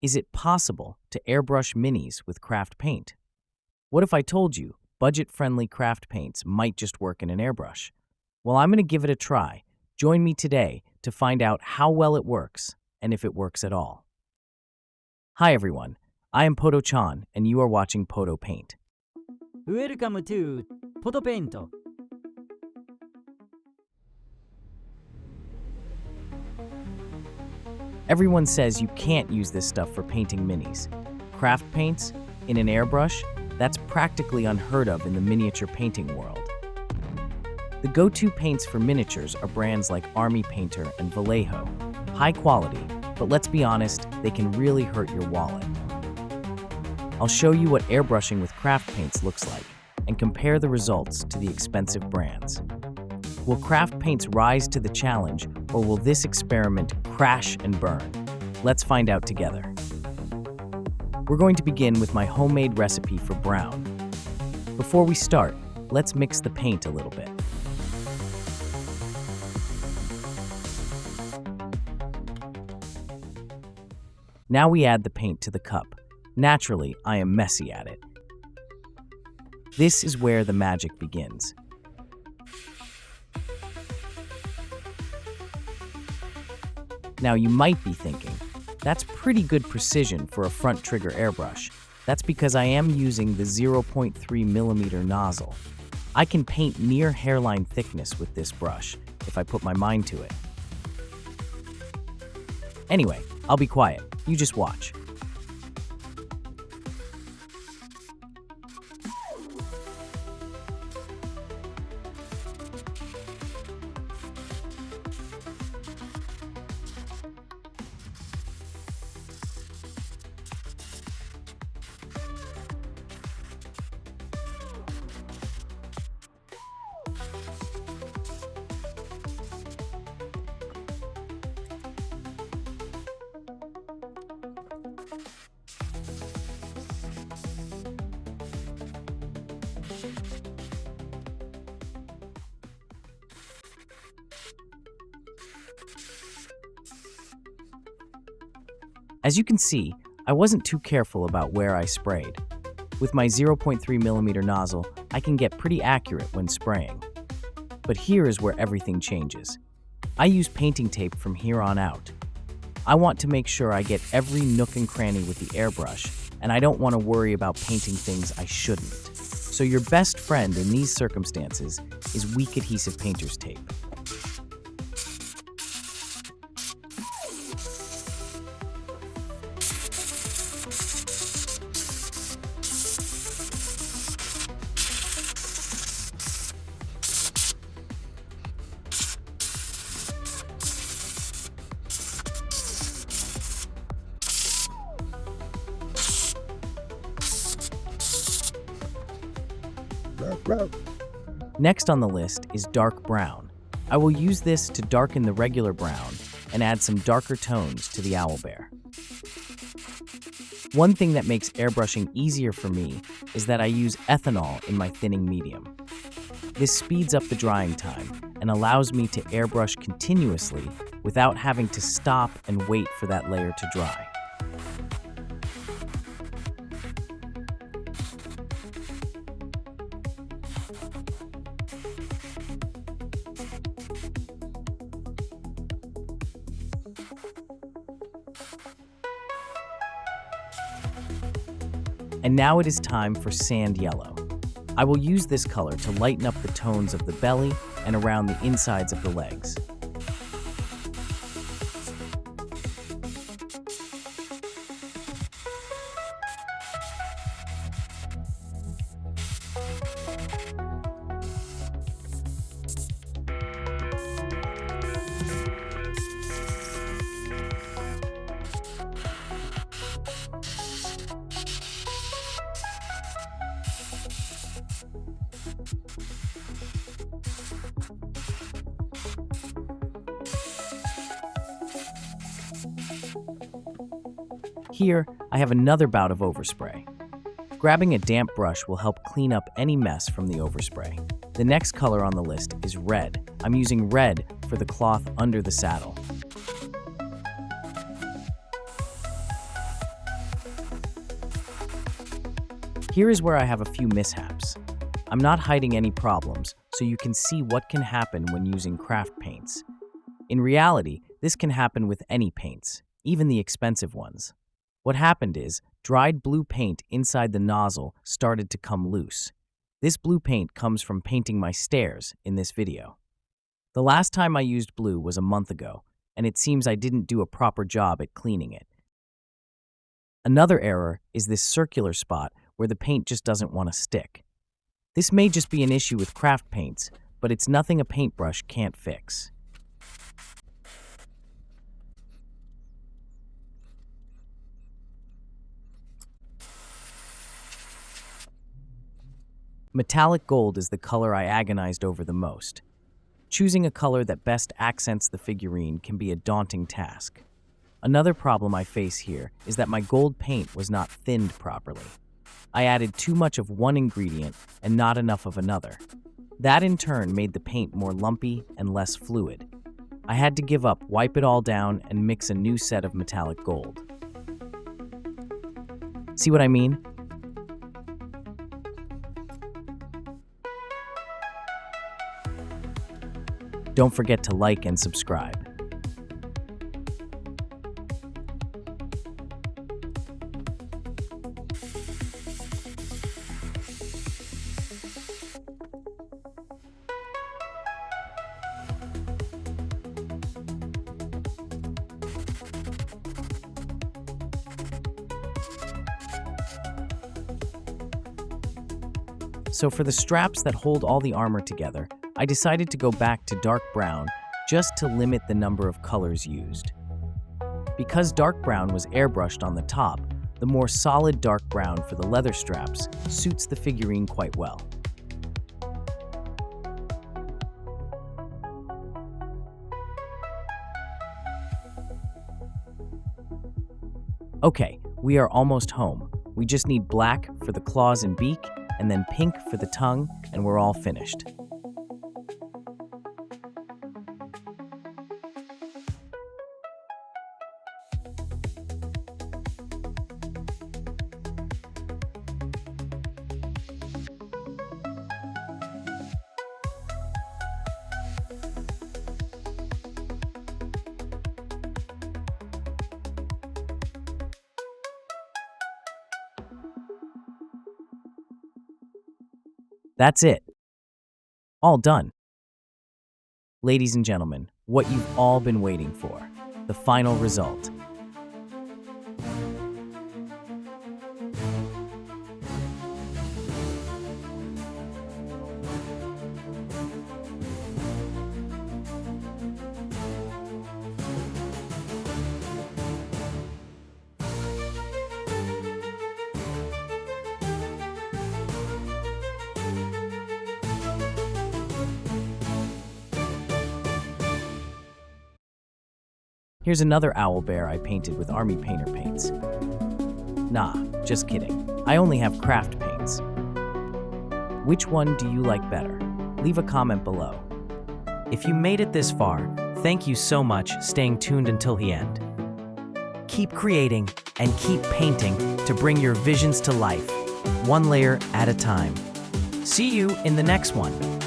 Is it possible to airbrush minis with craft paint? What if I told you budget-friendly craft paints might just work in an airbrush? Well, I'm going to give it a try. Join me today to find out how well it works and if it works at all. Hi everyone, I am Poto-chan and you are watching Poto Paint. Welcome to Poto Paint. Everyone says you can't use this stuff for painting minis. Craft paints in an airbrush? That's practically unheard of in the miniature painting world. The go-to paints for miniatures are brands like Army Painter and Vallejo. High quality, but let's be honest, they can really hurt your wallet. I'll show you what airbrushing with craft paints looks like and compare the results to the expensive brands. Will craft paints rise to the challenge, or will this experiment crash and burn? Let's find out together. We're going to begin with my homemade recipe for brown. Before we start, let's mix the paint a little bit. Now we add the paint to the cup. Naturally, I am messy at it. This is where the magic begins. Now you might be thinking, that's pretty good precision for a front trigger airbrush. That's because I am using the 0.3mm nozzle. I can paint near hairline thickness with this brush if I put my mind to it. Anyway, I'll be quiet. You just watch. As you can see, I wasn't too careful about where I sprayed. With my 0.3mm nozzle, I can get pretty accurate when spraying. But here is where everything changes. I use painting tape from here on out. I want to make sure I get every nook and cranny with the airbrush, and I don't want to worry about painting things I shouldn't. So your best friend in these circumstances is weak adhesive painter's tape. Next on the list is dark brown. I will use this to darken the regular brown and add some darker tones to the owlbear. One thing that makes airbrushing easier for me is that I use ethanol in my thinning medium. This speeds up the drying time and allows me to airbrush continuously without having to stop and wait for that layer to dry. And now it is time for sand yellow. I will use this color to lighten up the tones of the belly and around the insides of the legs. Here, I have another bout of overspray. Grabbing a damp brush will help clean up any mess from the overspray. The next color on the list is red. I'm using red for the cloth under the saddle. Here is where I have a few mishaps. I'm not hiding any problems, so you can see what can happen when using craft paints. In reality, this can happen with any paints, even the expensive ones. What happened is, dried blue paint inside the nozzle started to come loose. This blue paint comes from painting my stairs in this video. The last time I used blue was a month ago, and it seems I didn't do a proper job at cleaning it. Another error is this circular spot where the paint just doesn't want to stick. This may just be an issue with craft paints, but it's nothing a paintbrush can't fix. Metallic gold is the color I agonized over the most. Choosing a color that best accents the figurine can be a daunting task. Another problem I face here is that my gold paint was not thinned properly. I added too much of one ingredient and not enough of another. That in turn made the paint more lumpy and less fluid. I had to give up, wipe it all down, and mix a new set of metallic gold. See what I mean? Don't forget to like and subscribe. So for the straps that hold all the armor together, I decided to go back to dark brown just to limit the number of colors used. Because dark brown was airbrushed on the top, the more solid dark brown for the leather straps suits the figurine quite well. Okay, we are almost home. We just need black for the claws and beak, and then pink for the tongue, and we're all finished. That's it. All done. Ladies and gentlemen, what you've all been waiting for, the final result. Here's another owl bear I painted with army painter paints. Nah, just kidding. I only have craft paints. Which one do you like better? Leave a comment below. If you made it this far, thank you so much staying tuned until the end. Keep creating and keep painting to bring your visions to life, one layer at a time. See you in the next one.